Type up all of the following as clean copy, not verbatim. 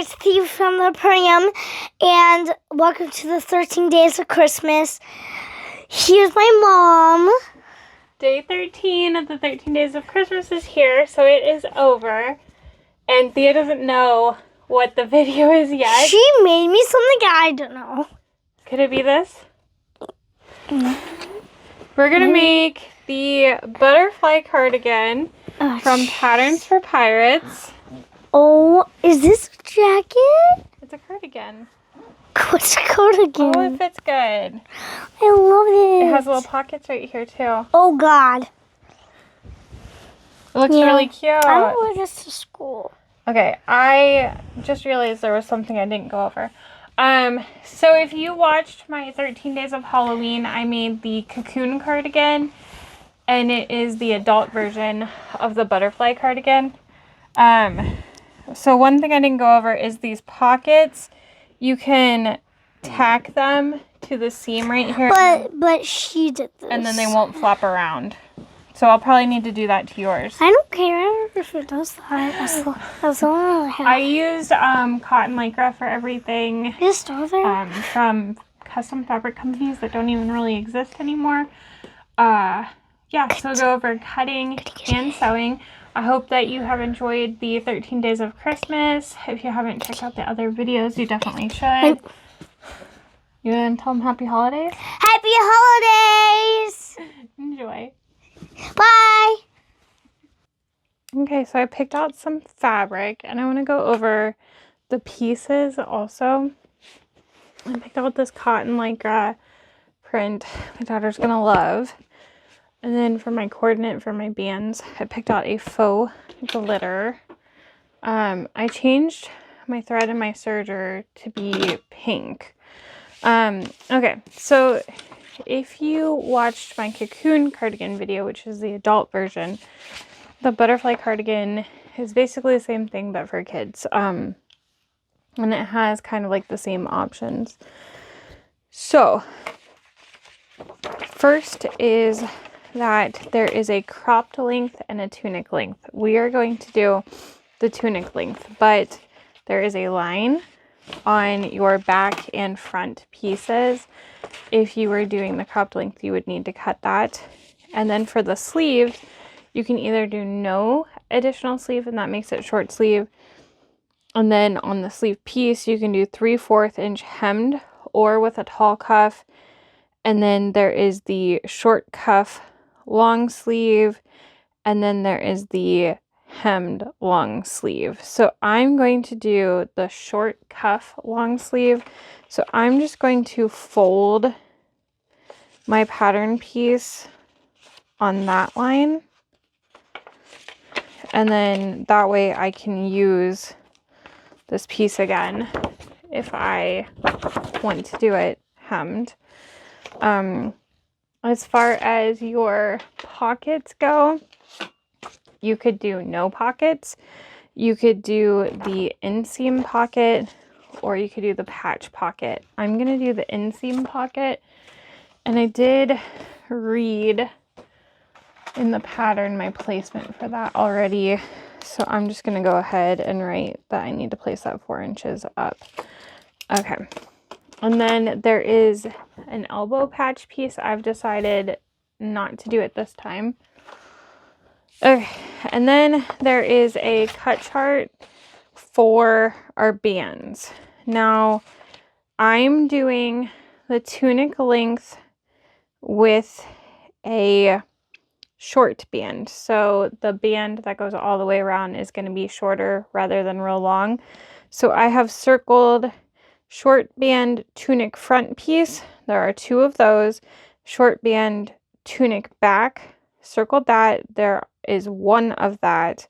guys, Steve from the Empurrium, and welcome to the 13 Days of Christmas. Here's my mom. Day 13 of the 13 Days of Christmas is here, so it is over. And Thea doesn't know what the video is yet. She made me something I don't know. Could it be this? No. We're going to make the butterfly cardigan from Patterns for Pirates. Oh, is this a jacket? It's a cardigan. What's a cardigan? Oh, it fits good. I love it. It has little pockets right here, too. Oh, God. It looks really cute. I want to wear this to school. Okay, I just realized there was something I didn't go over. So if you watched my 13 Days of Halloween, I made the cocoon cardigan, and it is the adult version of the butterfly cardigan. So one thing I didn't go over is these pockets. You can tack them to the seam right here. But she did this. And then they won't flop around. So I'll probably need to do that to yours. I don't care if it does that. As long as I used cotton lycra for everything. Just over. From custom fabric companies that don't even really exist anymore. Yeah, so go over cutting and sewing. I hope that you have enjoyed the 13 Days of Christmas. If you haven't checked out the other videos, you definitely should. You want to tell them happy holidays? Happy holidays! Enjoy. Bye! Okay, so I picked out some fabric, and I want to go over the pieces also. I picked out this cotton lycra print my daughter's going to love. And then for my coordinate for my bands, I picked out a faux glitter. I changed my thread and my serger to be pink. Okay, so if you watched my cocoon cardigan video, which is the adult version, the butterfly cardigan is basically the same thing but for kids. And it has kind of like the same options. So first is that there is a cropped length and a tunic length. We are going to do the tunic length, but there is a line on your back and front pieces. If you were doing the cropped length, you would need to cut that. And then for the sleeves, you can either do no additional sleeve, and that makes it short sleeve. And then on the sleeve piece, you can do 3/4 inch hemmed or with a tall cuff. And then there is the short cuff long sleeve, and then there is the hemmed long sleeve. So I'm going to do the short cuff long sleeve. So I'm just going to fold my pattern piece on that line, and then that way I can use this piece again if I want to do it hemmed. As far as your pockets go, you could do no pockets. You could do the inseam pocket, or you could do the patch pocket. I'm going to do the inseam pocket, and I did read in the pattern my placement for that already. So I'm just going to go ahead and write that I need to place that 4 inches up. Okay. And then there is an elbow patch piece. I've decided not to do it this time. Okay, and then there is a cut chart for our bands. Now, I'm doing the tunic length with a short band. So the band that goes all the way around is going to be shorter rather than real long. So I have circled short band tunic front piece. There are 2 of those. Short band tunic back. Circled that. There is 1 of that.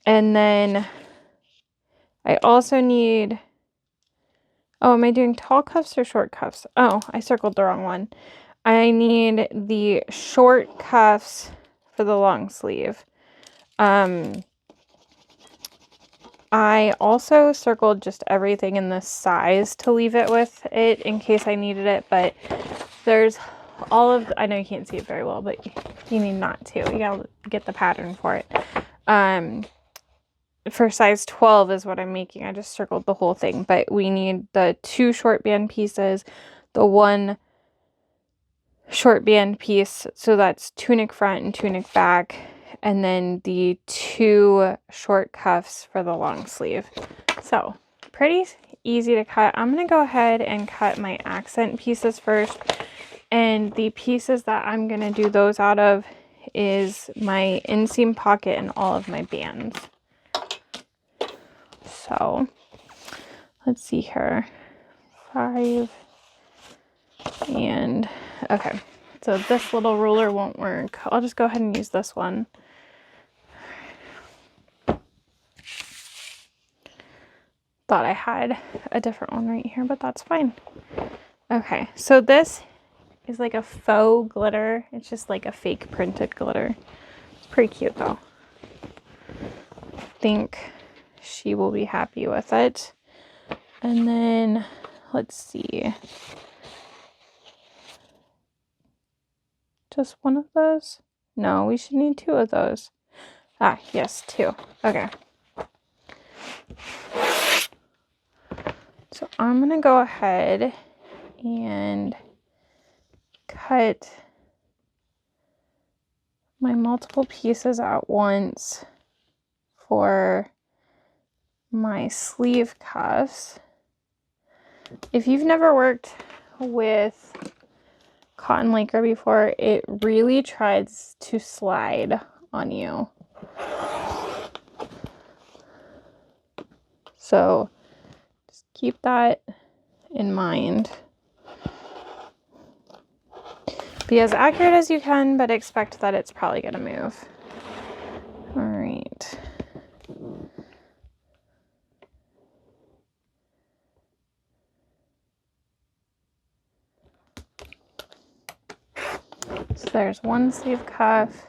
And then I also need... Oh, am I doing tall cuffs or short cuffs? Oh, I circled the wrong one. I need the short cuffs for the long sleeve. I also circled just everything in this size to leave it with it in case I needed it, but there's all of, I know you can't see it very well, but you need not to. You gotta get the pattern for it. for size 12 is what I'm making. I just circled the whole thing, but we need the 2 short band pieces, the 1 short band piece, so that's tunic front and tunic back, and then the 2 short cuffs for the long sleeve. So pretty easy to cut. I'm going to go ahead and cut my accent pieces first, and the pieces that I'm going to do those out of is my inseam pocket and all of my bands. So let's see here, 5 and okay, so this little ruler won't work. I'll just go ahead and use this one. Thought I had a different one right here, but that's fine. Okay, so this is like a faux glitter. It's just like a fake printed glitter. It's pretty cute though. I think she will be happy with it. And then let's see. Just one of those? No, we should need 2 of those. Ah, yes, 2. Okay. So I'm going to go ahead and cut my multiple pieces at once for my sleeve cuffs. If you've never worked with cotton lycra before, it really tries to slide on you. So just keep that in mind. Be as accurate as you can, but expect that it's probably going to move. All right. So there's 1 sleeve cuff.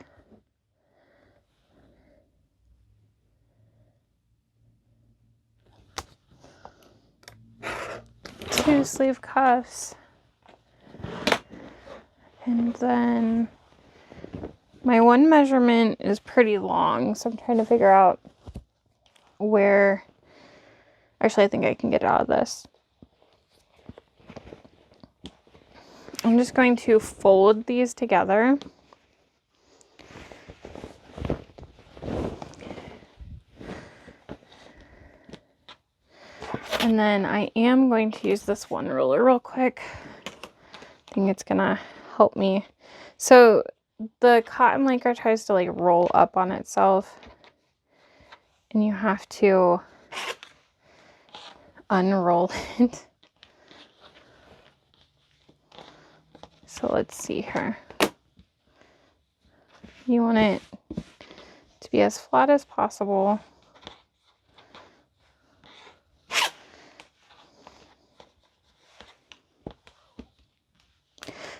2 sleeve cuffs. And then my one measurement is pretty long, so I'm trying to figure out where, actually I think I can get it out of this. I'm just going to fold these together. And then I am going to use this one ruler real quick. I think it's gonna help me. So the cotton lycra tries to like roll up on itself, and you have to unroll it. So let's see here. You want it to be as flat as possible.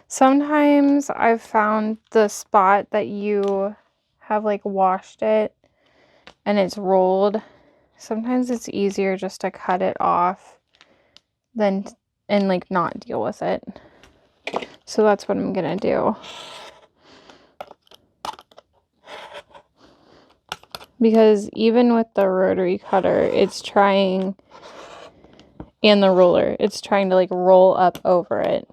Sometimes I've found the spot that you have like washed it and it's rolled. Sometimes it's easier just to cut it off than and like not deal with it. So that's what I'm gonna do. Because even with the rotary cutter, it's trying, and the ruler, it's trying to like roll up over it.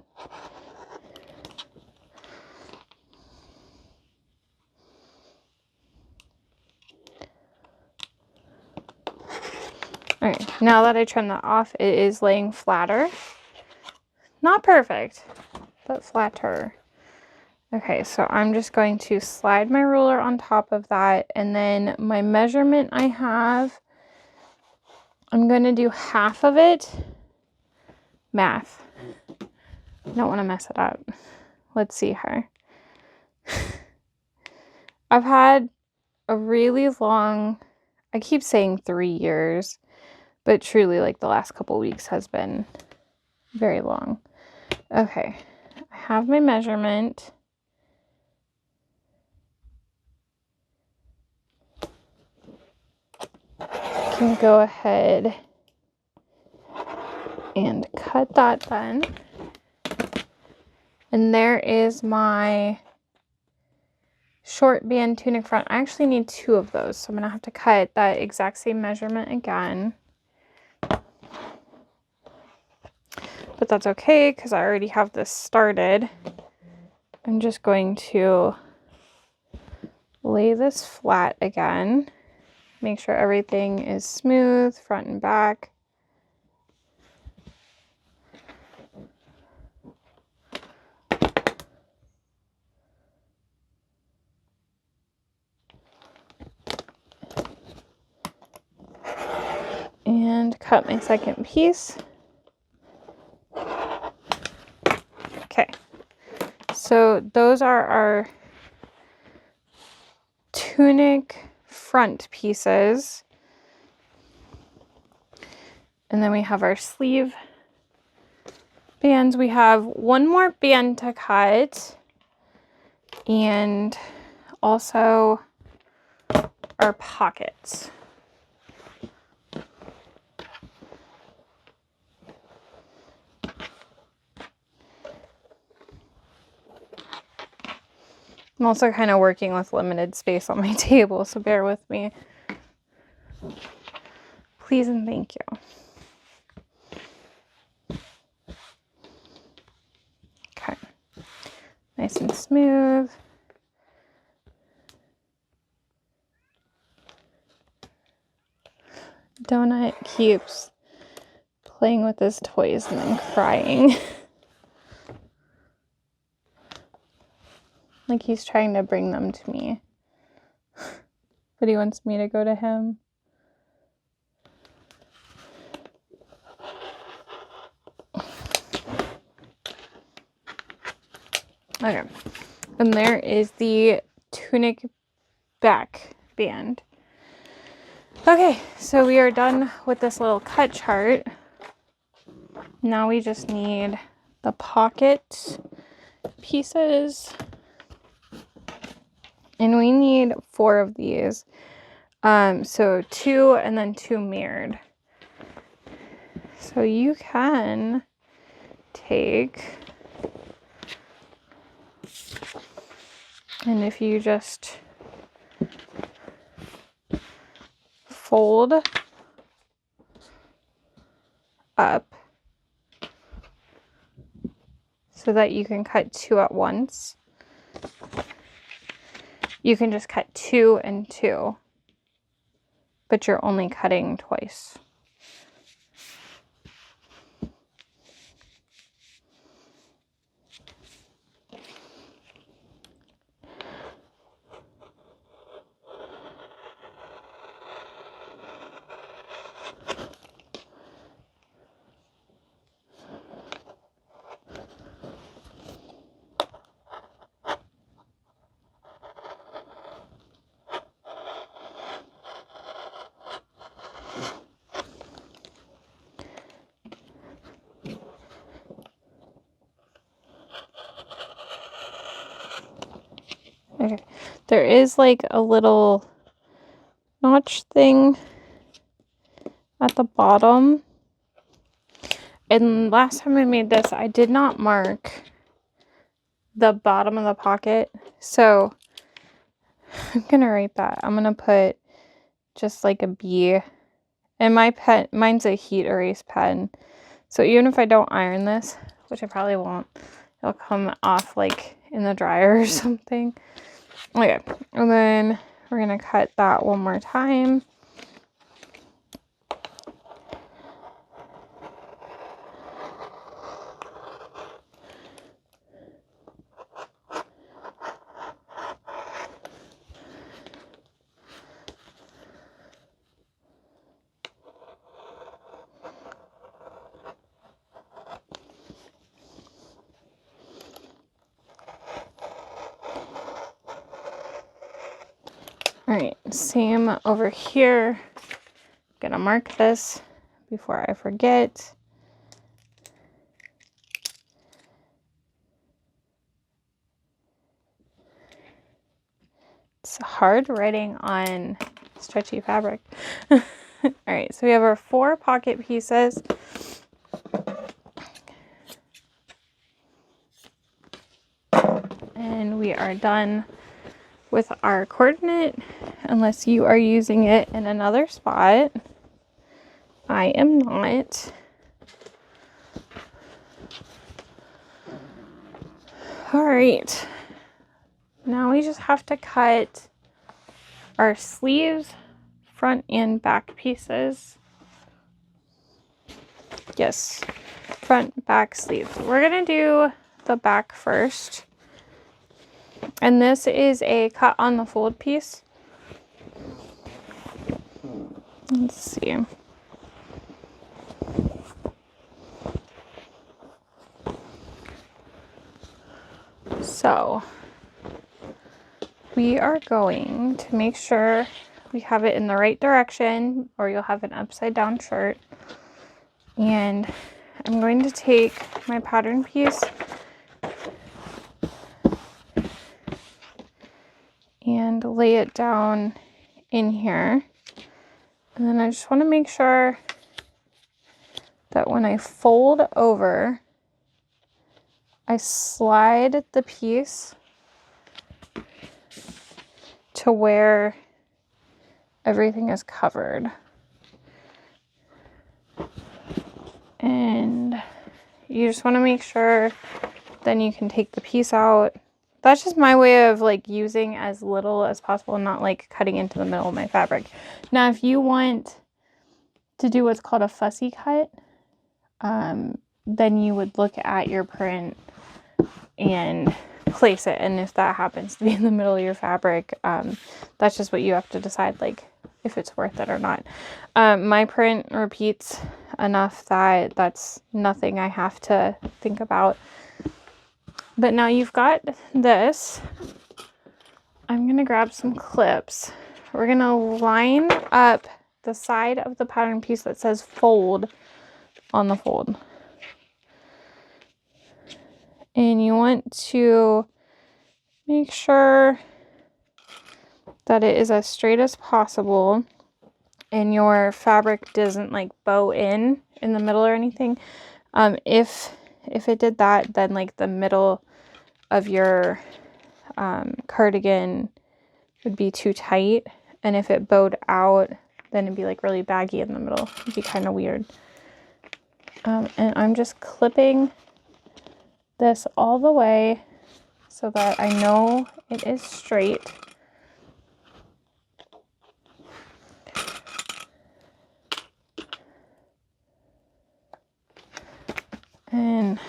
All right, now that I trimmed that off, it is laying flatter. Not perfect, but flatter. Okay, so I'm just going to slide my ruler on top of that, and then my measurement I have, I'm going to do half of it. Math. Don't want to mess it up. Let's see here. I've had a really long, I keep saying 3 years, but truly like the last couple weeks has been very long. Okay, I have my measurement. I can go ahead and cut that then. And there is my short band tunic front. I actually need 2 of those, so I'm gonna have to cut that exact same measurement again. But that's okay because I already have this started. I'm just going to lay this flat again. Make sure everything is smooth, front and back. And cut my second piece. Okay, so those are our tunic front pieces. And then we have our sleeve bands. We have one more band to cut, and also our pockets. I'm also kind of working with limited space on my table, so bear with me. Please and thank you. Okay. Nice and smooth. Donut keeps playing with his toys and then crying. Like he's trying to bring them to me. But he wants me to go to him. Okay. And there is the tunic back band. Okay, so we are done with this little cut chart. Now we just need the pocket pieces. And we need 4 of these. So 2 and then 2 mirrored. So you can take, and if you just fold up so that you can cut 2 at once. You can just cut 2 and 2, but you're only cutting twice. Okay, there is like a little notch thing at the bottom. And last time I made this, I did not mark the bottom of the pocket. So I'm gonna write that. I'm gonna put just like a B. And my pen, mine's a heat erase pen. So even if I don't iron this, which I probably won't, it'll come off like in the dryer or something. Okay, and then we're gonna cut that one more time. All right, same over here. Gonna mark this before I forget. It's hard writing on stretchy fabric. All right, so we have our 4 pocket pieces. And we are done with our coordinate unless you are using it in another spot. I am not. All right. Now we just have to cut our sleeves, front and back pieces. Yes, front, back sleeves. We're gonna do the back first. And this is a cut on the fold piece. Let's see. So we are going to make sure we have it in the right direction, or you'll have an upside down shirt. And I'm going to take my pattern piece and lay it down in here. And then I just want to make sure that when I fold over, I slide the piece to where everything is covered. And you just want to make sure, then you can take the piece out. That's just my way of like using as little as possible, not like cutting into the middle of my fabric. Now, if you want to do what's called a fussy cut, then you would look at your print and place it. And if that happens to be in the middle of your fabric, that's just what you have to decide, like if it's worth it or not. My print repeats enough that that's nothing I have to think about. But now you've got this. I'm going to grab some clips. We're going to line up the side of the pattern piece that says fold on the fold. And you want to make sure that it is as straight as possible and your fabric doesn't like bow in the middle or anything. If it did that, then like the middle of your cardigan would be too tight, and if it bowed out, then it'd be like really baggy in the middle. It'd be kind of weird. And I'm just clipping this all the way so that I know it is straight. And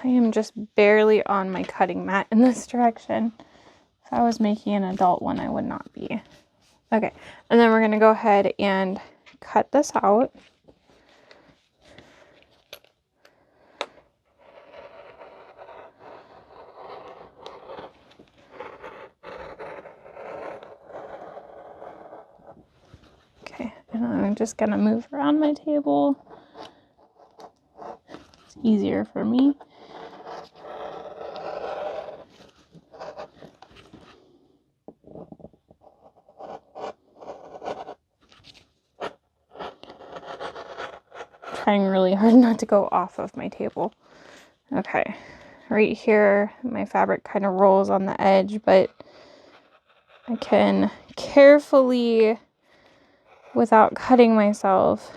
I am just barely on my cutting mat in this direction. If I was making an adult one, I would not be. Okay, and then we're going to go ahead and cut this out. Okay, and I'm just going to move around my table. It's easier for me. Trying really hard not to go off of my table. Okay, right here my fabric kind of rolls on the edge, but I can carefully, without cutting myself,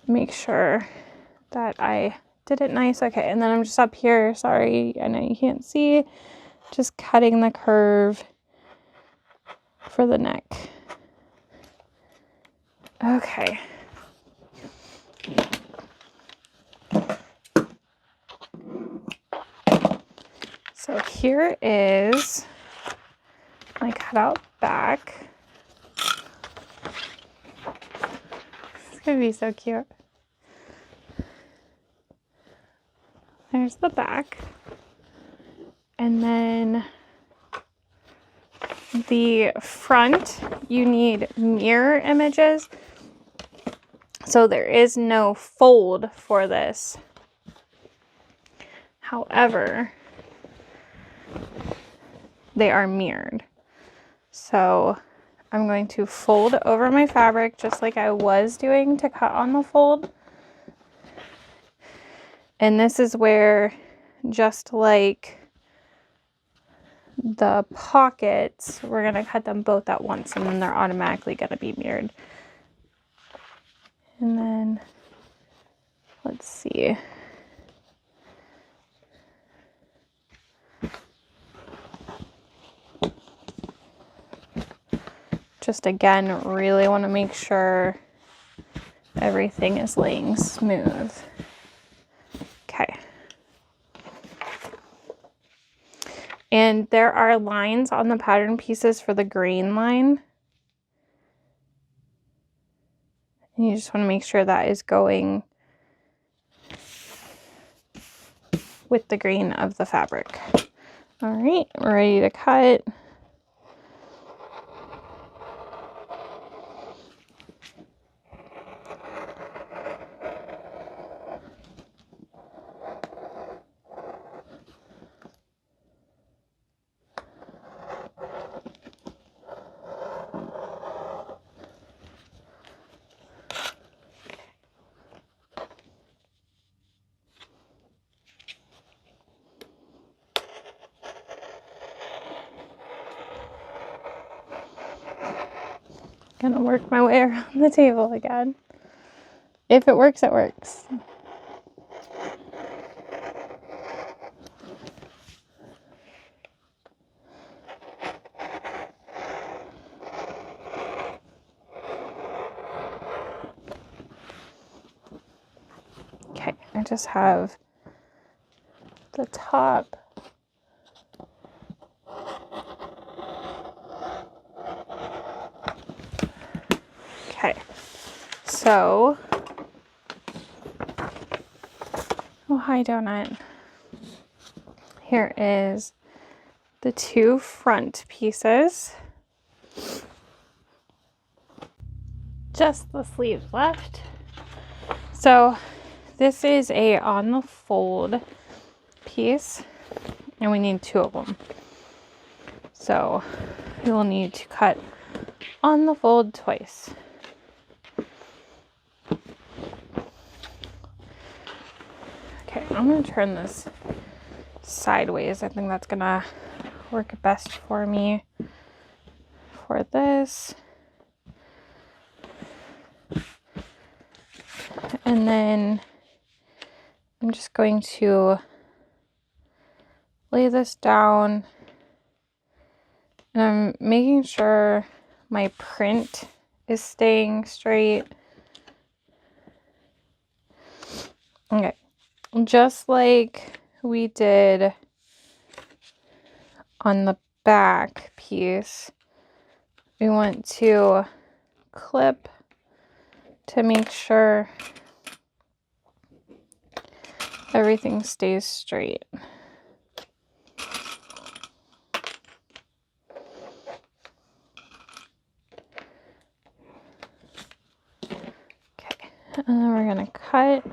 make sure that I did it nice. Okay, and then I'm just up here, sorry, I know you can't see, just cutting the curve for the neck. Okay. So here is my cutout back. It's gonna be so cute. There's the back. And then the front, you need mirror images. So there is no fold for this. However, they are mirrored. So I'm going to fold over my fabric just like I was doing to cut on the fold. And this is where, just like the pockets, we're going to cut them both at once, and then they're automatically going to be mirrored. And then, let's see. Just again, really want to make sure everything is laying smooth. Okay. And there are lines on the pattern pieces for the green line. And you just want to make sure that is going with the green of the fabric. All right, we're ready to cut. Gonna work my way around the table again. If it works, it works. Okay, I just have the top. Okay, so, oh hi Donut. Here is the two front pieces. Just the sleeves left. So this is a on the fold piece, and we need two of them. So we will need to cut on the fold twice. Okay, I'm going to turn this sideways. I think that's going to work best for me for this. And then I'm just going to lay this down, and I'm making sure my print is staying straight. Okay, just like we did on the back piece, we want to clip to make sure everything stays straight. Okay, and then we're gonna cut.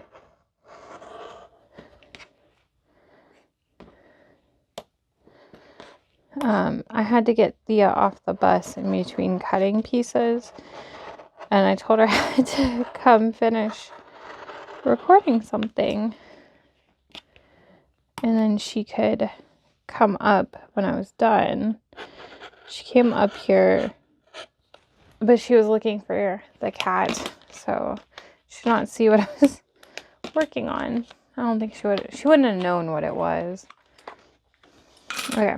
I had to get Thea off the bus in between cutting pieces, and I told her I had to come finish recording something, and then she could come up when I was done. She came up here, but she was looking for the cat, so she did not see what I was working on. I don't think she wouldn't have known what it was. Okay,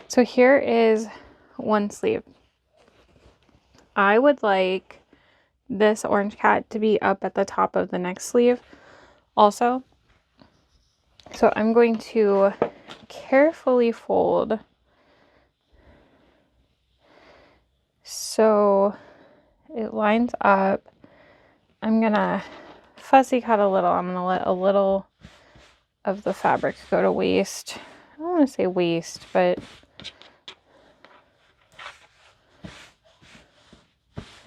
so here is one sleeve. I would like this orange cat to be up at the top of the next sleeve also. So I'm going to carefully fold so it lines up. I'm gonna fussy cut a little. I'm gonna let a little of the fabric go to waste. I don't want to say waste, but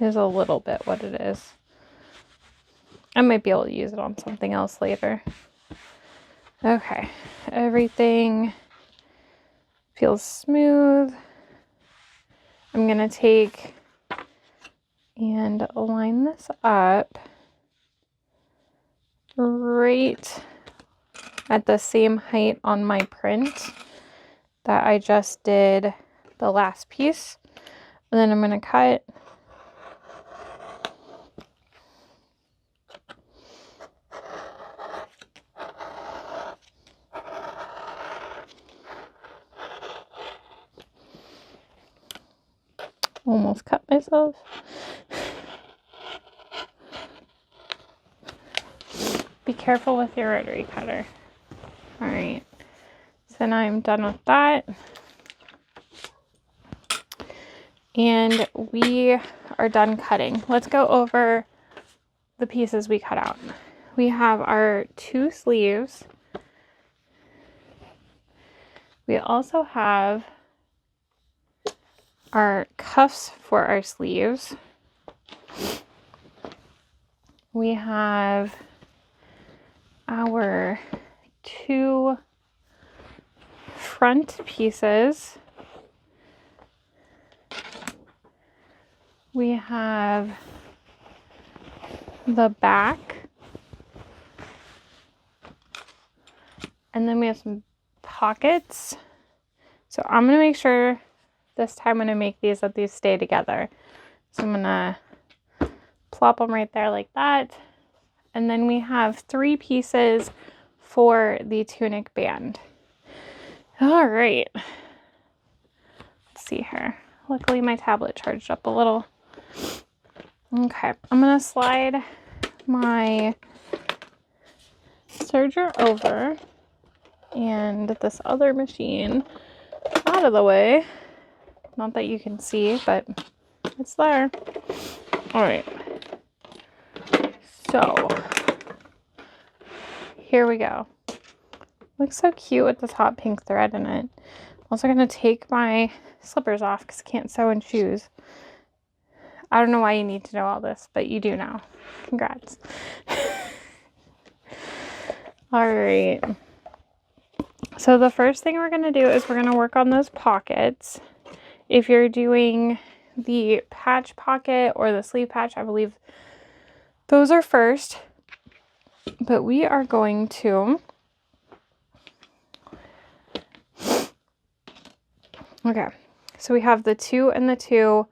is a little bit what it is. I might be able to use it on something else later. Okay, everything feels smooth. I'm gonna take and line this up right at the same height on my print that I just did the last piece. And then I'm going to cut. Almost cut myself. Be careful with your rotary cutter. All right, so now I'm done with that. And we are done cutting. Let's go over the pieces we cut out. We have our 2 sleeves. We also have our cuffs for our sleeves. We have our 2 front pieces. We have the back. And then we have some pockets. So I'm going to make sure this time when I make these that these stay together. So I'm going to plop them right there like that. And then we have 3 pieces for the tunic band. All right. Let's see here. Luckily my tablet charged up a little. Okay, I'm going to slide my serger over and this other machine out of the way. Not that you can see, but it's there. All right. So here we go. Looks so cute with this hot pink thread in it. I'm also going to take my slippers off because I can't sew in shoes. I don't know why you need to know all this, but you do now. Congrats. All right. So the first thing we're going to do is we're going to work on those pockets. If you're doing the patch pocket or the sleeve patch, I believe those are first. But we are going to... Okay, so we have the 2 and the 2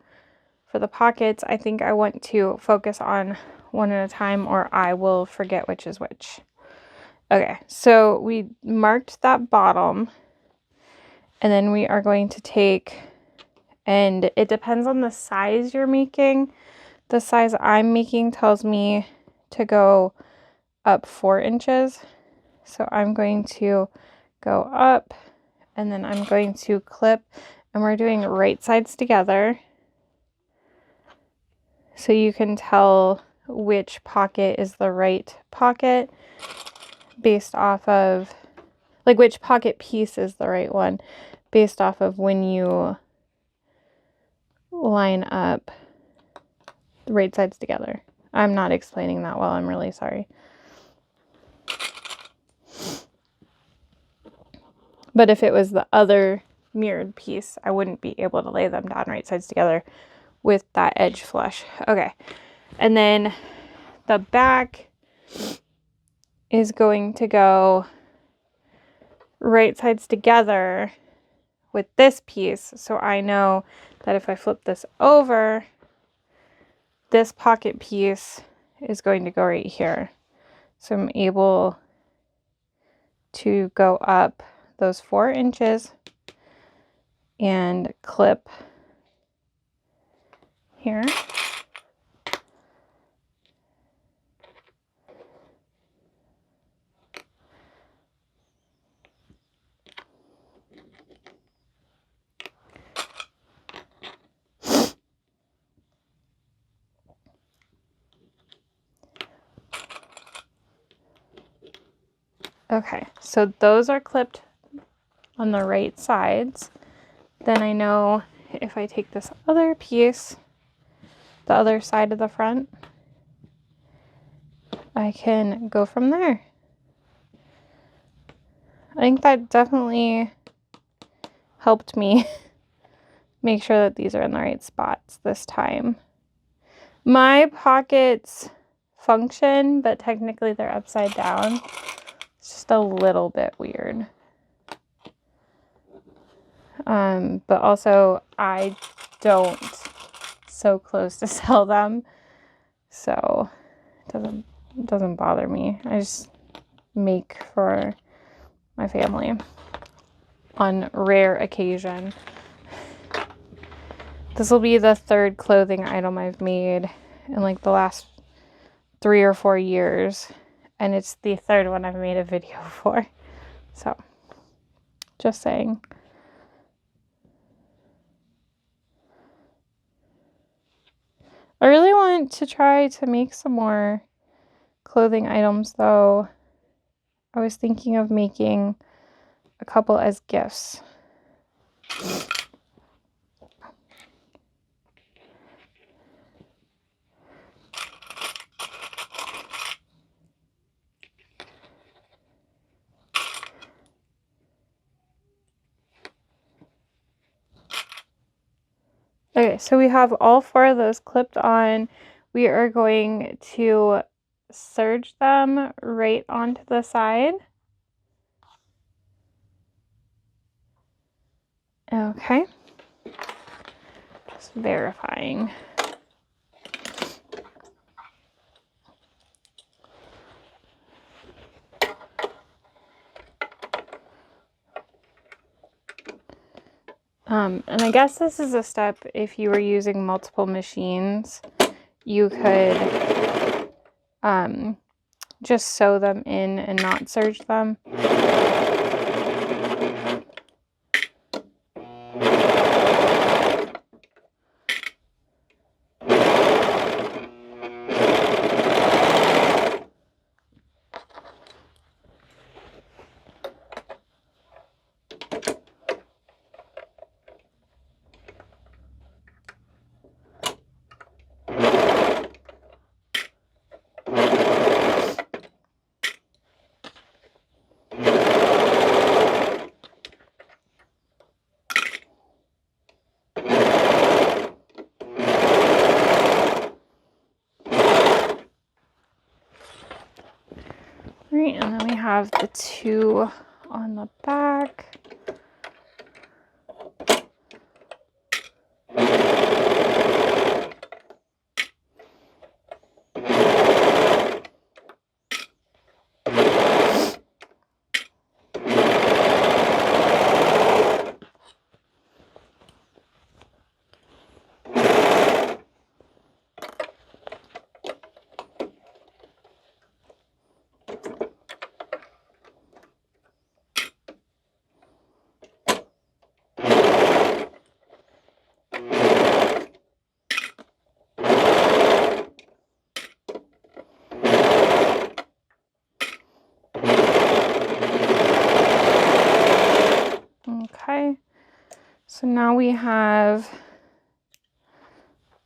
for the pockets. I think I want to focus on one at a time or I will forget which is which. Okay, so we marked that bottom and then we are going to take, and it depends on the size you're making. The size I'm making tells me to go up 4 inches. So I'm going to go up and then I'm going to clip, and we're doing right sides together. So you can tell which pocket is the right pocket based off of, like which pocket piece is the right one based off of when you line up the right sides together. I'm not explaining that well, I'm really sorry. But if it was the other mirrored piece, I wouldn't be able to lay them down right sides together with that edge flush. Okay, and then the back is going to go right sides together with this piece. So I know that if I flip this over, this pocket piece is going to go right here. So I'm able to go up those 4 inches and clip here. Okay, so those are clipped on the right sides. Then I know if I take this other piece, the other side of the front, I can go from there. I think that definitely helped me make sure that these are in the right spots this time. My pockets function, but technically they're upside down. It's just a little bit weird. But also I don't sew clothes to sell them, so it doesn't bother me. I just make for my family on rare occasion. This will be the third clothing item I've made in like the last 3 or 4 years, and it's the third one I've made a video for. So, just saying. I really want to try to make some more clothing items though. I was thinking of making a couple as gifts. Okay, so we have all 4 of those clipped on. We are going to serge them right onto the side. Okay. Just verifying. And I guess this is a step if you were using multiple machines, you could just sew them in and not serge them. Right, and then we have the 2 on the back. Okay, so now we have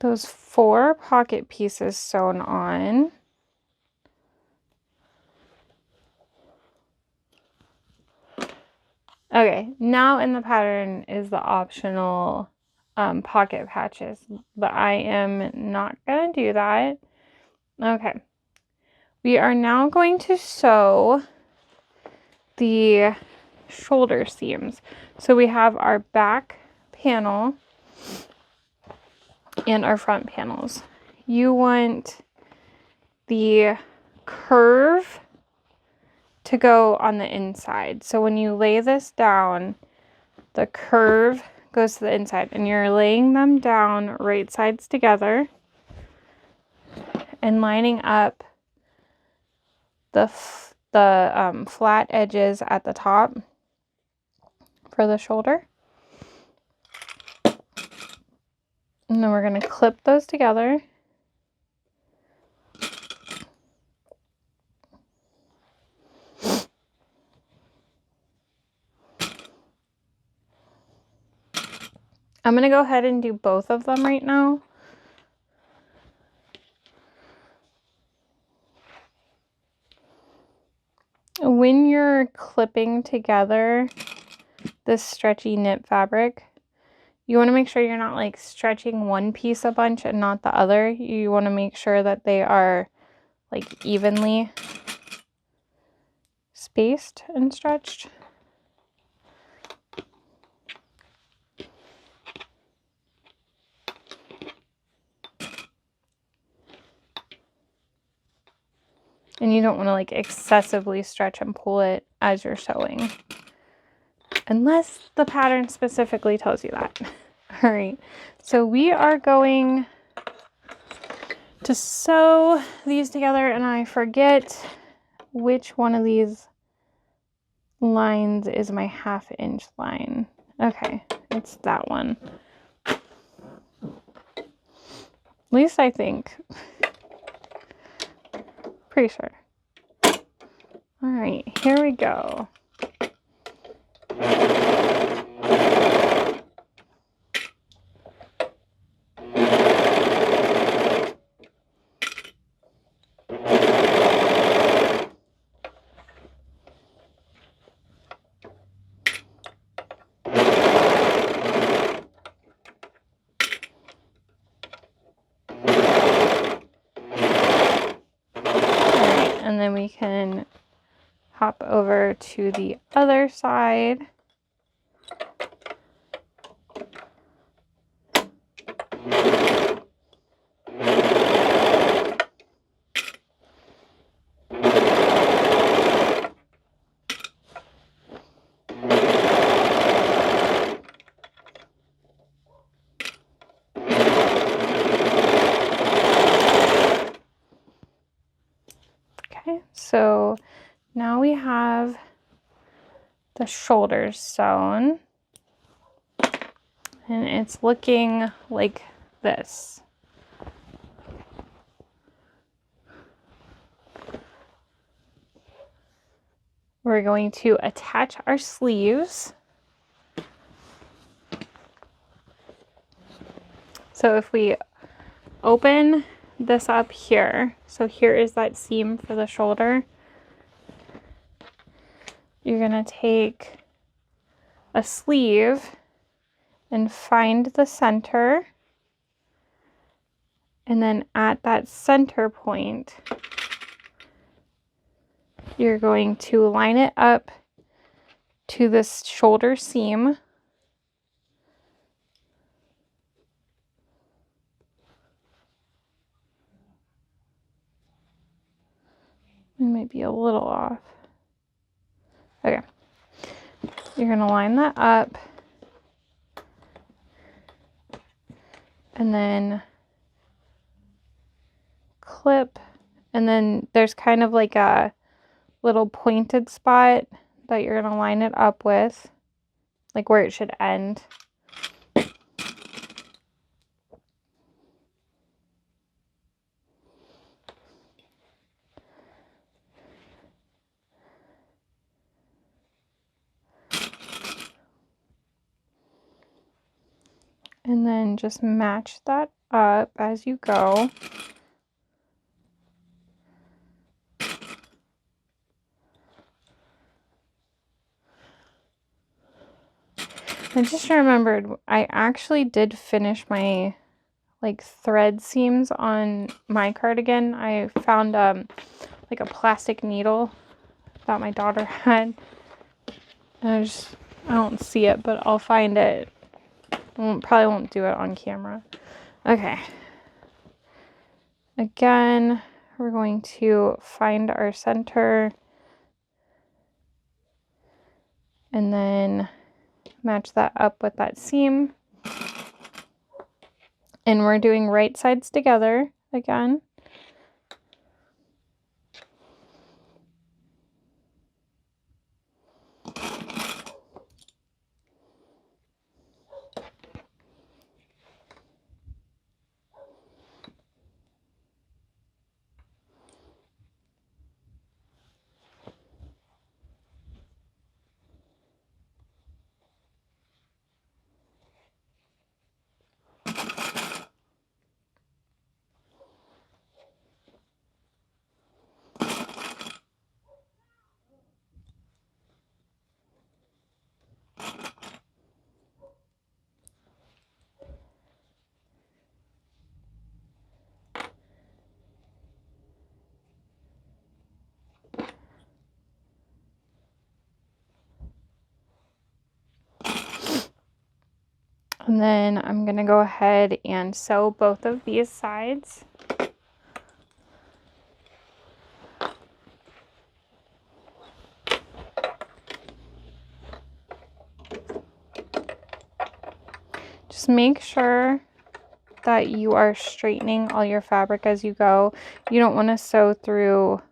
those 4 pocket pieces sewn on. Okay, now in the pattern is the optional pocket patches, but I am not going to do that. Okay, we are now going to sew the shoulder seams. So we have our back panel and our front panels. You want the curve to go on the inside. So when you lay this down, the curve goes to the inside, and you're laying them down right sides together and lining up the flat edges at the top for the shoulder. And then we're going to clip those together. I'm going to go ahead and do both of them right now. When you're clipping together this stretchy knit fabric, you want to make sure you're not like stretching one piece a bunch and not the other. You want to make sure that they are like evenly spaced and stretched. And you don't want to like excessively stretch and pull it as you're sewing, unless the pattern specifically tells you that. All right, so we are going to sew these together, and I forget which one of these lines is my 1/2 inch line. Okay, it's that one. At least I think. Pretty sure. All right, here we go. And then we can hop over to the other side. Okay, so now we have the shoulders sewn, and it's looking like this. We're going to attach our sleeves. So if we open this up here, so here is that seam for the shoulder. You're going to take a sleeve and find the center, and then at that center point you're going to line it up to this shoulder seam. It might be a little off. Okay. You're going to line that up, and then clip, and then there's kind of like a little pointed spot that you're going to line it up with, like where it should end. And then just match that up as you go. I just remembered I actually did finish my like thread seams on my cardigan. I found like a plastic needle that my daughter had. And I don't see it, but I'll find it. Probably won't do it on camera. Okay. Again, we're going to find our center and then match that up with that seam. And we're doing right sides together again. And then I'm going to go ahead and sew both of these sides. Just make sure that you are straightening all your fabric as you go. You don't want to sew through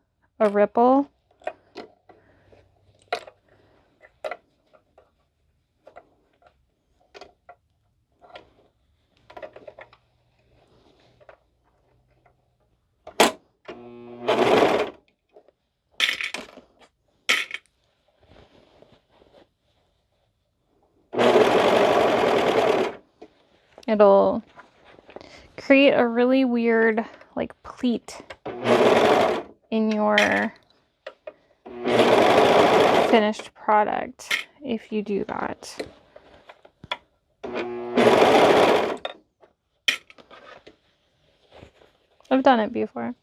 a ripple. It'll create a really weird like pleat in your finished product if you do that. I've done it before.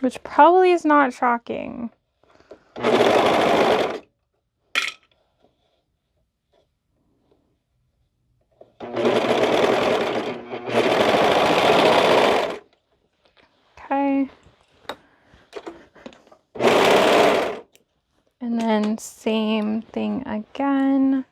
Which probably is not shocking. Okay. And then same thing again.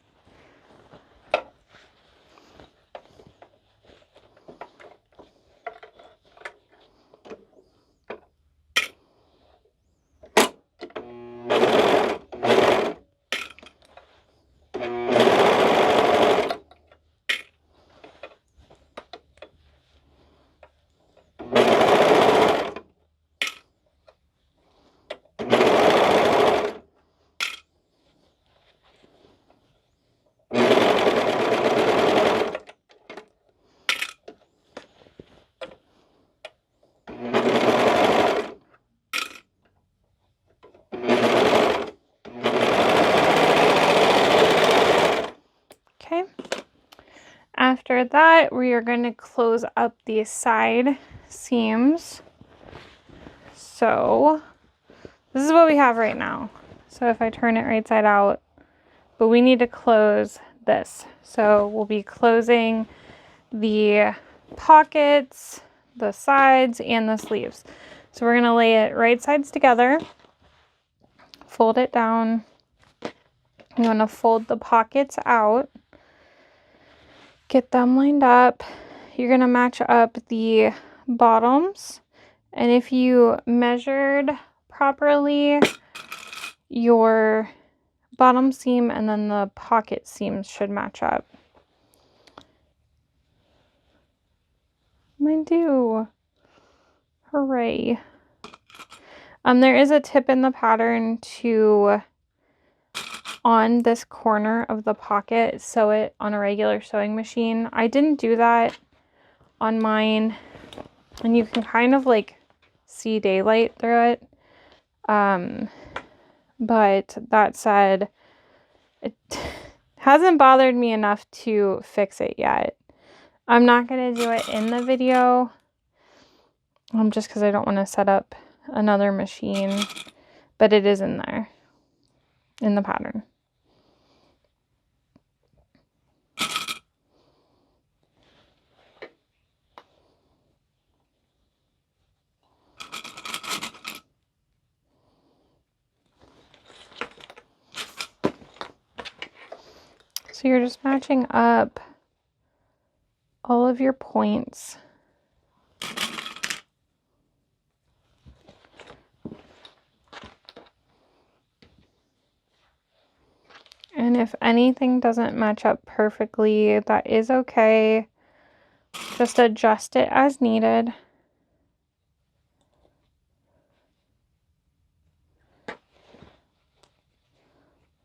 Okay. After that, we are going to close up the side seams. So this is what we have right now. So if I turn it right side out, but we need to close this. So we'll be closing the pockets, the sides, and the sleeves. So we're going to lay it right sides together, fold it down. You want to fold the pockets out, get them lined up. You're going to match up the bottoms, and if you measured properly, your bottom seam and then the pocket seams should match up. Mine do. Hooray. There is a tip in the pattern to, on this corner of the pocket, sew it on a regular sewing machine. I didn't do that on mine, and you can kind of like see daylight through it. But that said, it hasn't bothered me enough to fix it yet. I'm not going to do it in the video, just because I don't want to set up another machine, but it is in there, in the pattern. So you're just matching up all of your points. And if anything doesn't match up perfectly, that is okay. Just adjust it as needed.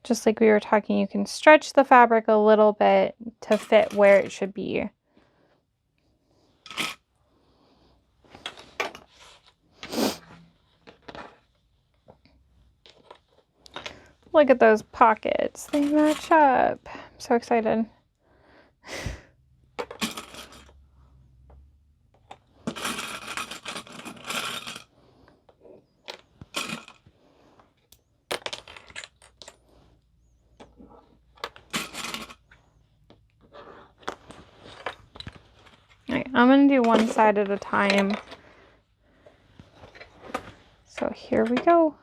Just like we were talking, you can stretch the fabric a little bit to fit where it should be. Look at those pockets. They match up. I'm so excited. Alright, I'm going to do one side at a time. So here we go.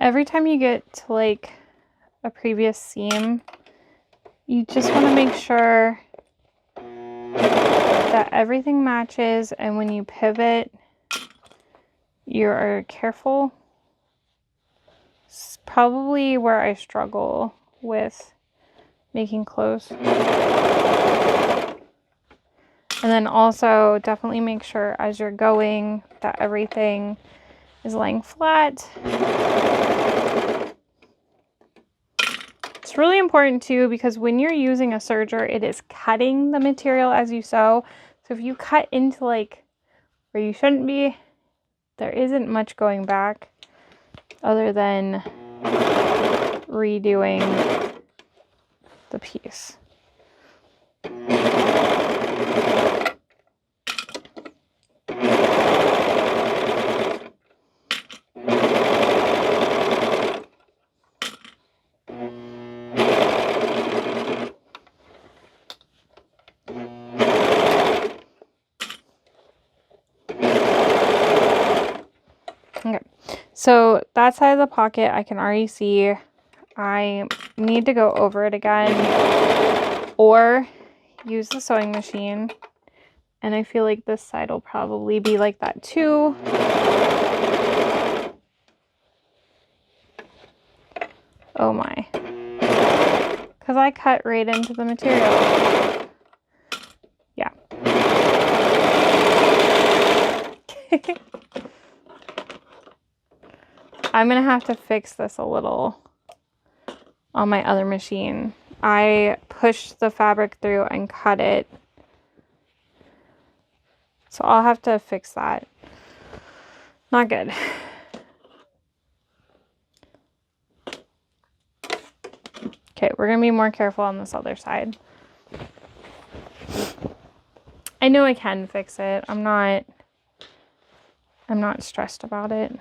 every time you get to like a previous seam, you just want to make sure that everything matches, and when you pivot, you are careful. It's probably where I struggle with making clothes. And then also definitely make sure as you're going that everything is laying flat. It's really important too, because when you're using a serger, it is cutting the material as you sew. So if you cut into like where you shouldn't be, there isn't much going back other than redoing the piece. Okay, so that side of the pocket I can already see. I need to go over it again or use the sewing machine, and I feel like this side will probably be like that too. Oh my, because I cut right into the material. Yeah. I'm gonna have to fix this a little on my other machine. I pushed the fabric through and cut it, so I'll have to fix that. Not good. Okay, we're gonna be more careful on this other side. I know I can fix it. I'm not stressed about it.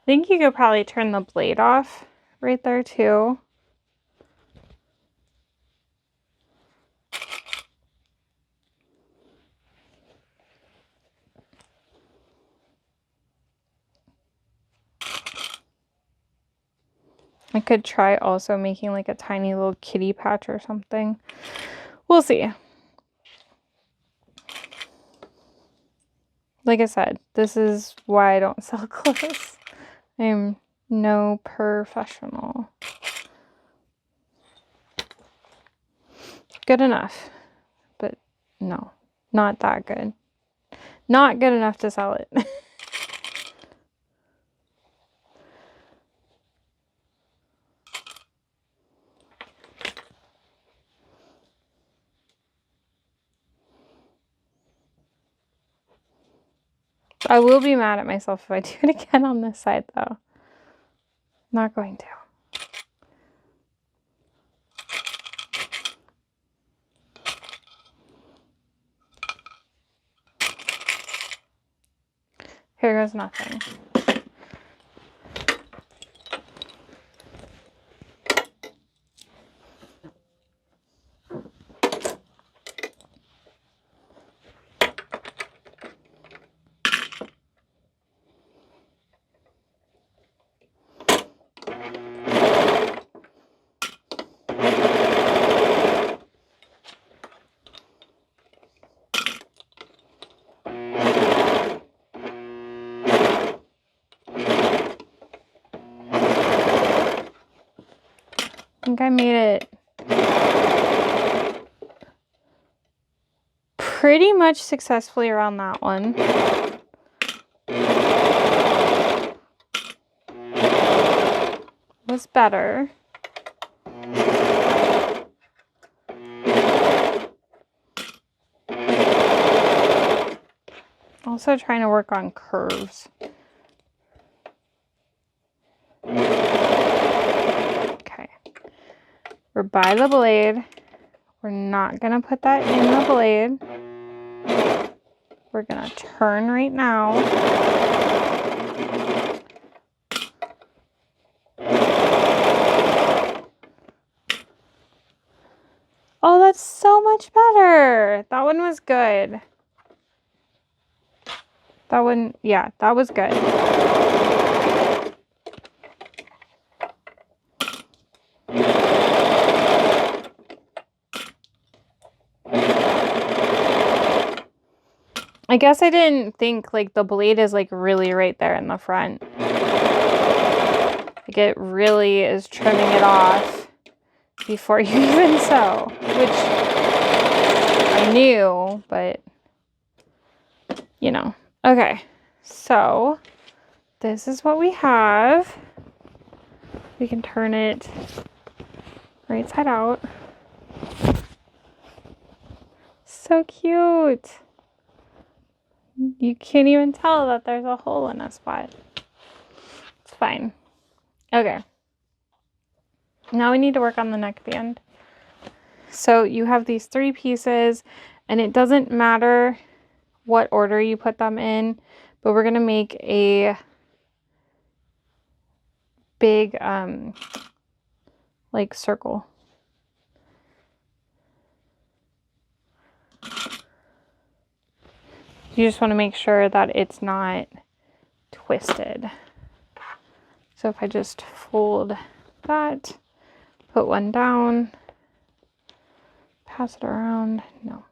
I think you could probably turn the blade off right there too. I could try also making like a tiny little kitty patch or something. We'll see. Like I said, this is why I don't sell clothes. I'm no professional. Good enough, but no, not that good. Not good enough to sell it. I will be mad at myself if I do it again on this side though. Not going to. Here goes nothing. I think I made it pretty much successfully around that one. Was better. Also trying to work on curves. Okay. We're by the blade. We're not going to put that in the blade. We're going to turn right now. Oh, that's so much better. That one was good. That one, yeah, that was good. I guess I didn't think like the blade is like really right there in the front. Like it really is trimming it off before you even sew, which I knew, but you know. Okay, so this is what we have. We can turn it right side out. So cute. You can't even tell that there's a hole in a spot. It's fine. Okay. Now we need to work on the neckband. So you have these 3 pieces, and it doesn't matter what order you put them in, but we're going to make a big like circle. You just want to make sure that it's not twisted. So if I just fold that, put one down, pass it around, no.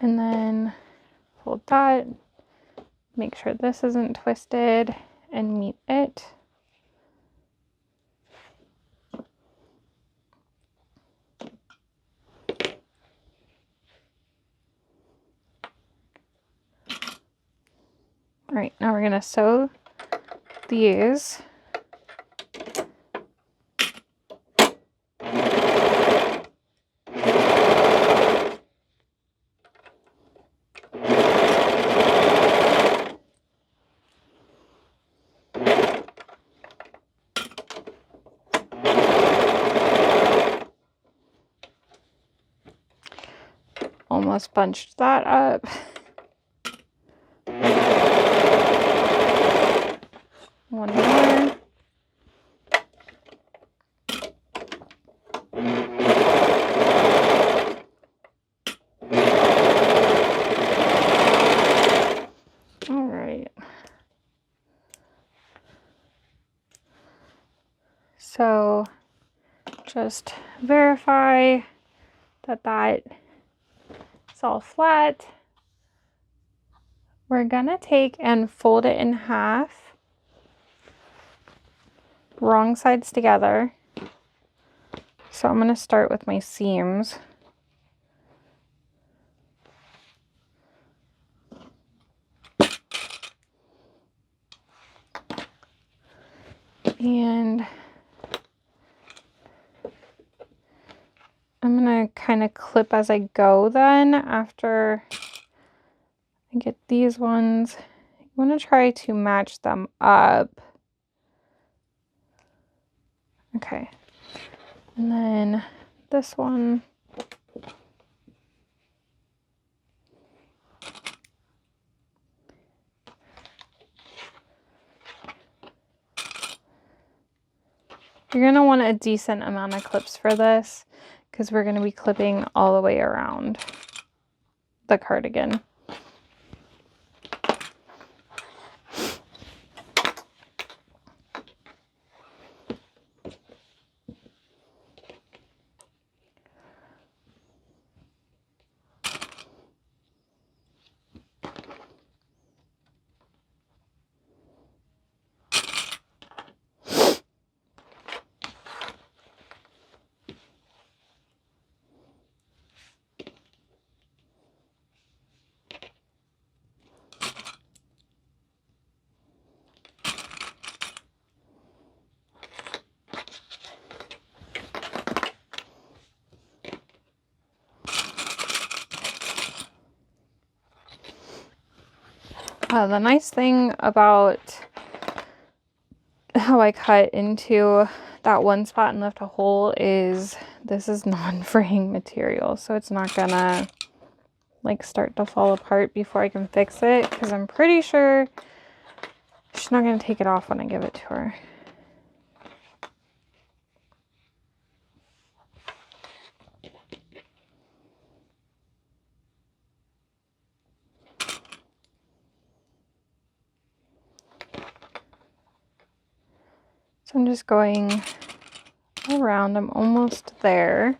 And then fold that, make sure this isn't twisted, and meet it. All right, now we're going to sew these. Almost bunched that up. One more. All right. So just verify that that is all flat. We're gonna take and fold it in half, wrong sides together. So I'm gonna start with my seams. And I'm gonna kind of clip as I go then after I get these ones. I want to try to match them up. Okay. And then this one. You're going to want a decent amount of clips for this because we're going to be clipping all the way around the cardigan. The nice thing about how I cut into that one spot and left a hole is this is non-fraying material, so it's not gonna like start to fall apart before I can fix it, because I'm pretty sure she's not gonna take it off when I give it to her. So I'm just going around. I'm almost there.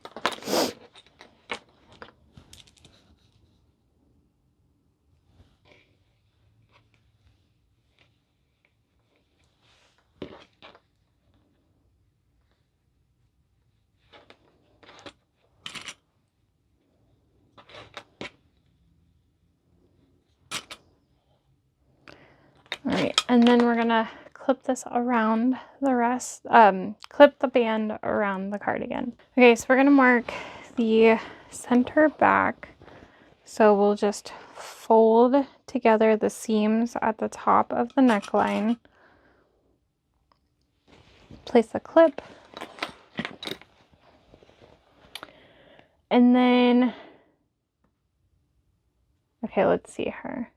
All right, and then we're gonna clip this around the rest, clip the band around the cardigan. Okay, so we're gonna mark the center back. So we'll just fold together the seams at the top of the neckline. Place the clip. And then, okay, let's see her.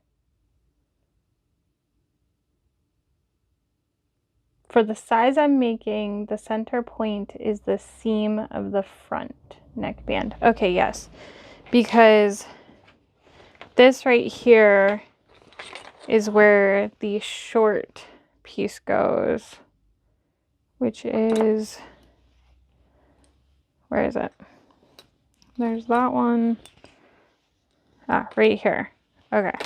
For the size I'm making, the center point is the seam of the front neckband. Okay, yes, because this right here is where the short piece goes, which is, where is it? There's that one. Ah, right here. Okay.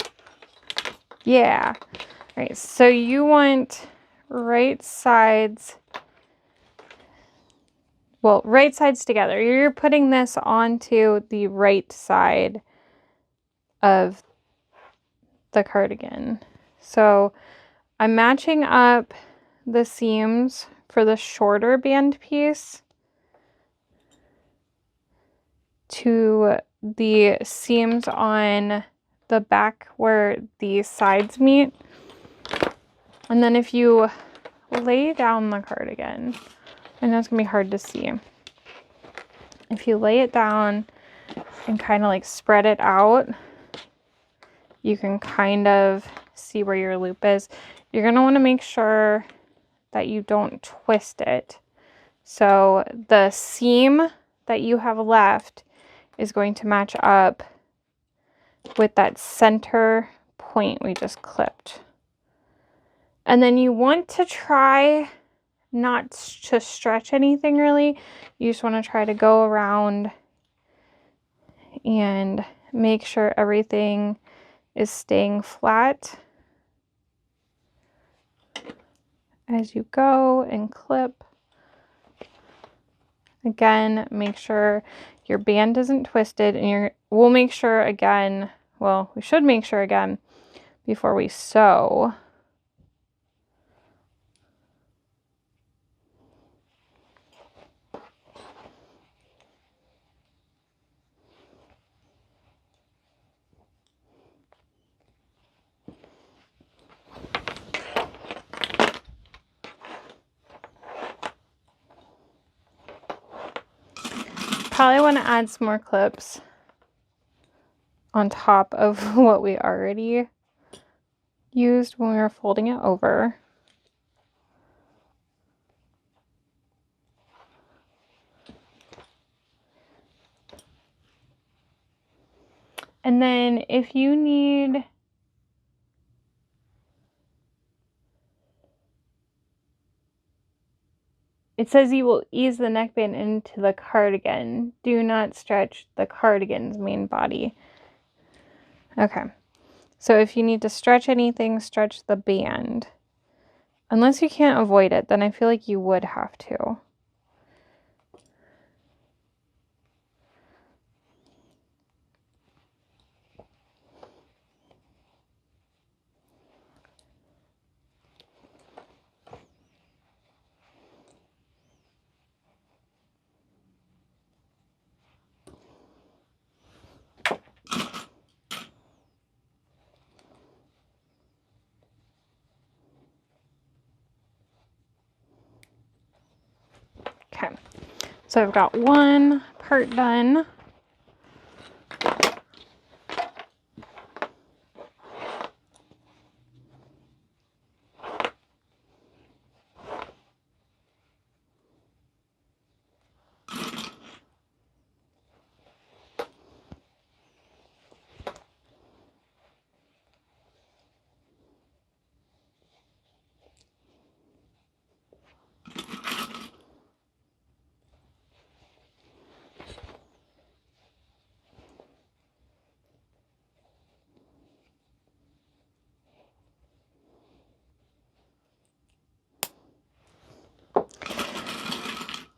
Yeah. All right, so you want right sides, well, right sides together. You're putting this onto the right side of the cardigan. So I'm matching up the seams for the shorter band piece to the seams on the back where the sides meet. And then if you lay down the cardigan, I know it's gonna be hard to see. If you lay it down and kind of like spread it out, you can kind of see where your loop is. You're gonna wanna make sure that you don't twist it. So the seam that you have left is going to match up with that center point we just clipped. And then you want to try not to stretch anything really. You just want to try to go around and make sure everything is staying flat as you go and clip. Again, make sure your band isn't twisted, and we'll make sure again, well, we should make sure again before we sew. Probably want to add some more clips on top of what we already used when we were folding it over. And then if you need it says you will ease the neckband into the cardigan. Do not stretch the cardigan's main body. Okay. So if you need to stretch anything, stretch the band. Unless you can't avoid it, then I feel like you would have to. So I've got one part done.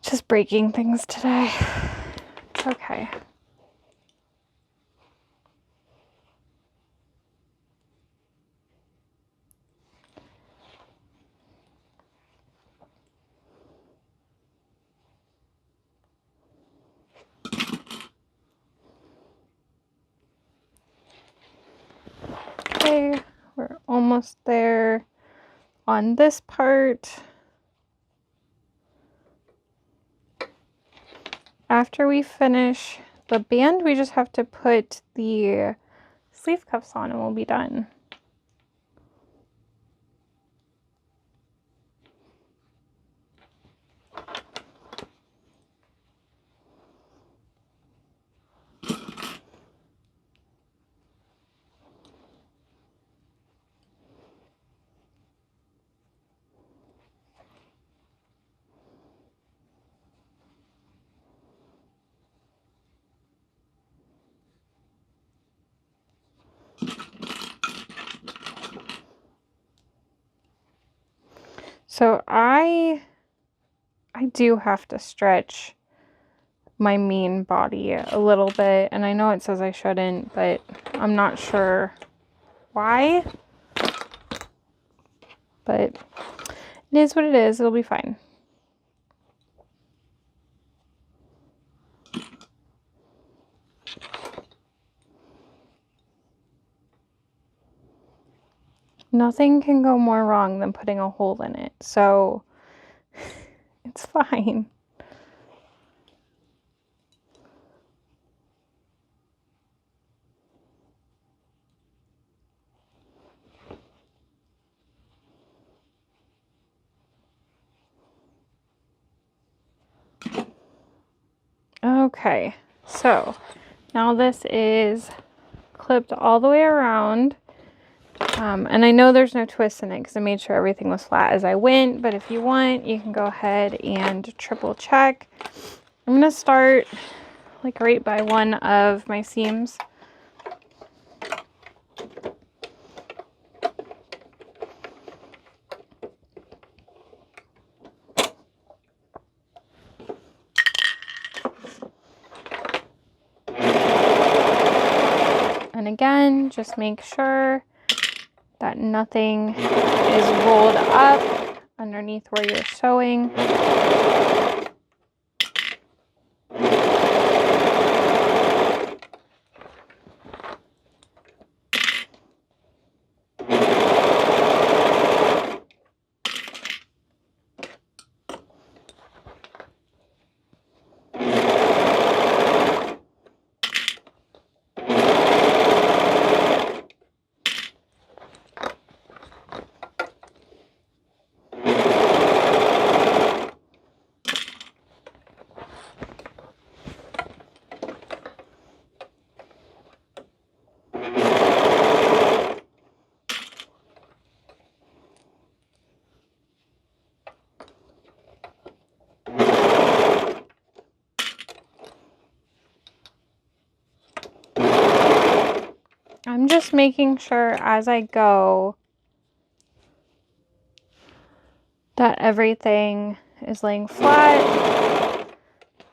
Just breaking things today. It's okay. Okay, we're almost there on this part. After we finish the band, we just have to put the sleeve cuffs on and we'll be done. So I do have to stretch my main body a little bit, and I know it says I shouldn't, but I'm not sure why. But it is what it is. It'll be fine. Nothing can go more wrong than putting a hole in it, so it's fine. Okay, so now this is clipped all the way around. And I know there's no twists in it because I made sure everything was flat as I went, but if you want, you can go ahead and triple check. I'm going to start like right by one of my seams. And again, just make sure that nothing is rolled up underneath where you're sewing. I'm just making sure as I go that everything is laying flat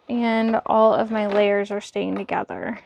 and all of my layers are staying together.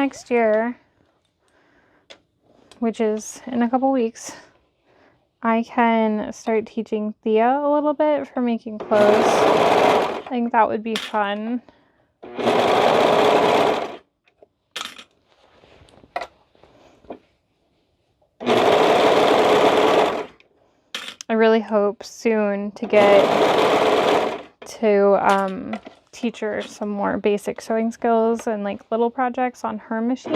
next year, which is in a couple weeks, I can start teaching Thea a little bit for making clothes. I think that would be fun. I really hope soon to get to teach her some more basic sewing skills and like little projects on her machine.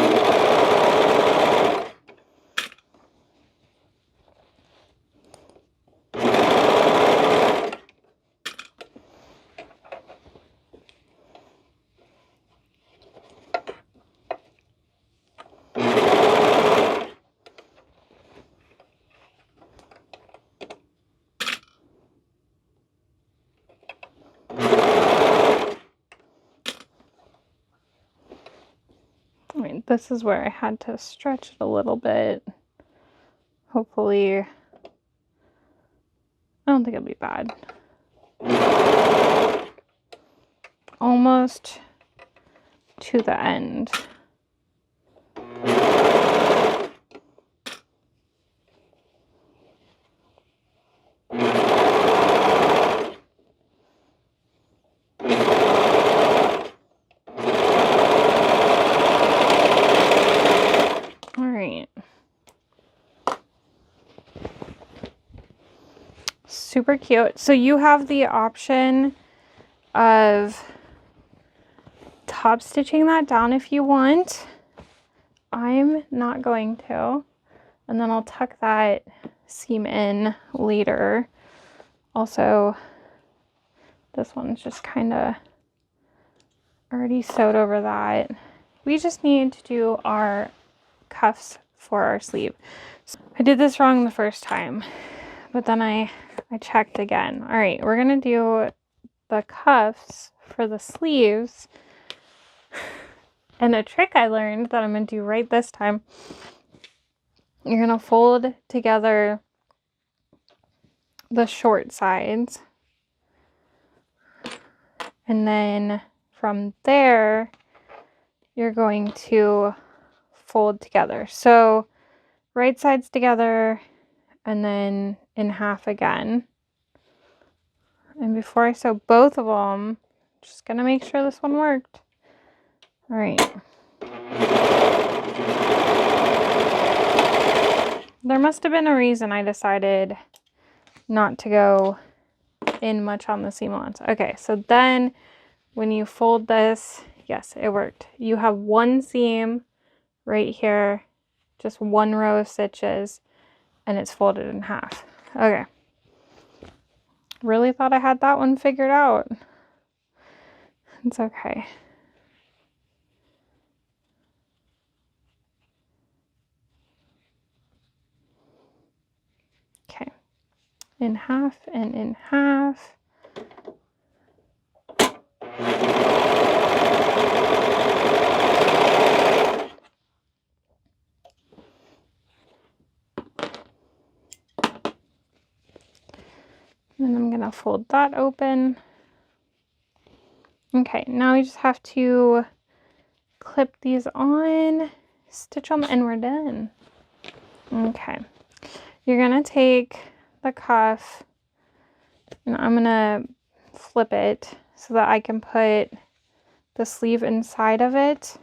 This is where I had to stretch it a little bit. Hopefully, I don't think it'll be bad. Almost to the end. Super cute. So you have the option of top stitching that down if you want. I'm not going to. And then I'll tuck that seam in later. Also, this one's just kind of already sewed over that. We just need to do our cuffs for our sleeve. So I did this wrong the first time, but then I checked again. All right, we're gonna do the cuffs for the sleeves. And a trick I learned that I'm gonna do right this time, you're gonna fold together the short sides. And then from there, you're going to fold together. So right sides together and then in half again. And before I sew both of them, just gonna make sure this one worked. All right. There must have been a reason I decided not to go in much on the seam allowance. Okay, so then when you fold this, yes, it worked. You have one seam right here, just one row of stitches, and it's folded in half. Okay. Really thought I had that one figured out. It's okay. Okay. In half and in half. And I'm going to fold that open. Okay, now we just have to clip these on, stitch them, and we're done. Okay, you're going to take the cuff, and I'm going to flip it so that I can put the sleeve inside of it.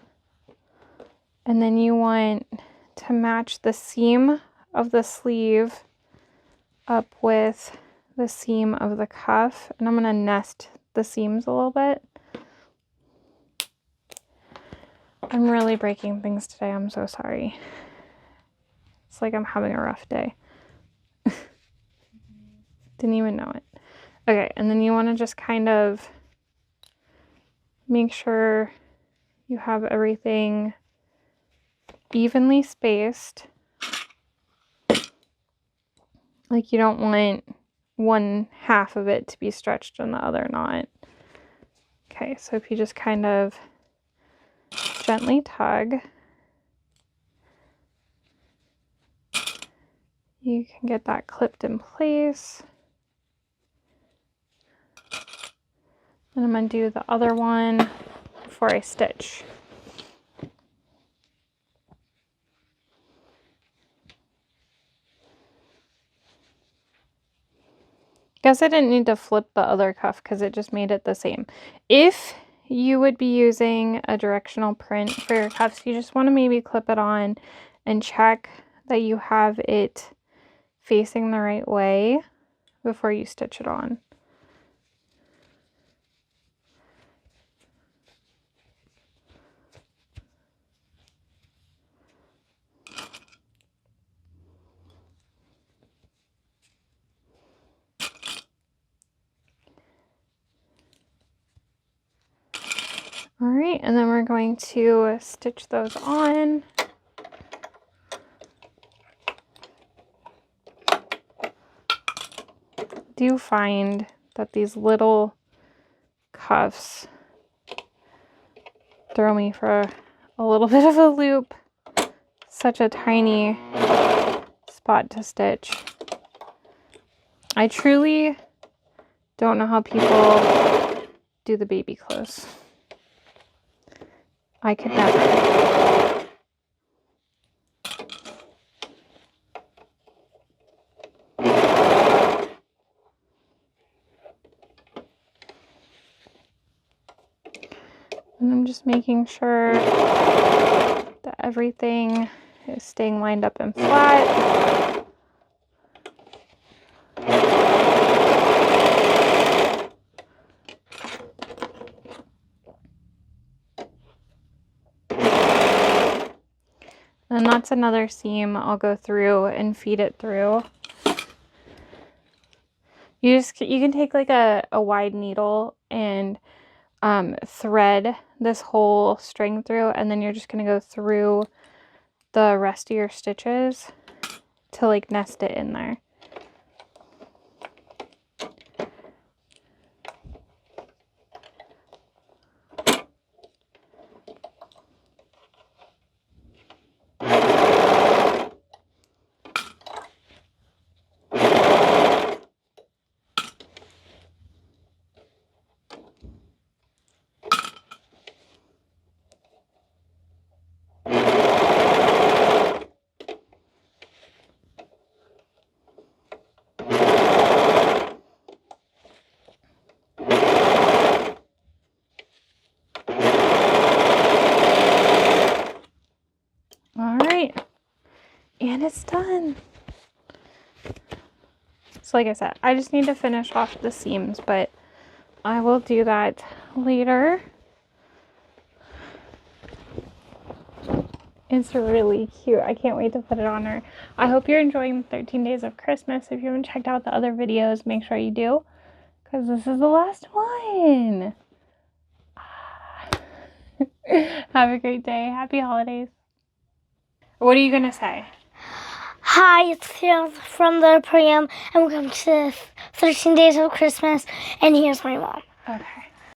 And then you want to match the seam of the sleeve up with the seam of the cuff, and I'm going to nest the seams a little bit. I'm really breaking things today. I'm so sorry. It's like I'm having a rough day. Didn't even know it. Okay, and then you want to just kind of make sure you have everything evenly spaced. Like you don't want one half of it to be stretched and the other not. Okay, so if you just kind of gently tug, you can get that clipped in place. And I'm going to do the other one before I stitch. Guess I didn't need to flip the other cuff because it just made it the same. If you would be using a directional print for your cuffs, you just want to maybe clip it on and check that you have it facing the right way before you stitch it on. All right, and then we're going to stitch those on. Do find that these little cuffs throw me for a little bit of a loop. Such a tiny spot to stitch. I truly don't know how people do the baby clothes. I could never. And I'm just making sure that everything is staying lined up and flat. And that's another seam I'll go through and feed it through. You can take like a wide needle and thread this whole string through, and then you're just going to go through the rest of your stitches to like nest it in there. And it's done. So like I said, I just need to finish off the seams, but I will do that later. It's really cute. I can't wait to put it on her. I hope you're enjoying the 13 Days of Christmas. If you haven't checked out the other videos, make sure you do, because this is the last one. Have a great day. Happy holidays. What are you going to say? Hi, it's Theo from the Empurrium, and welcome to 13 Days of Christmas, and here's my mom. Okay.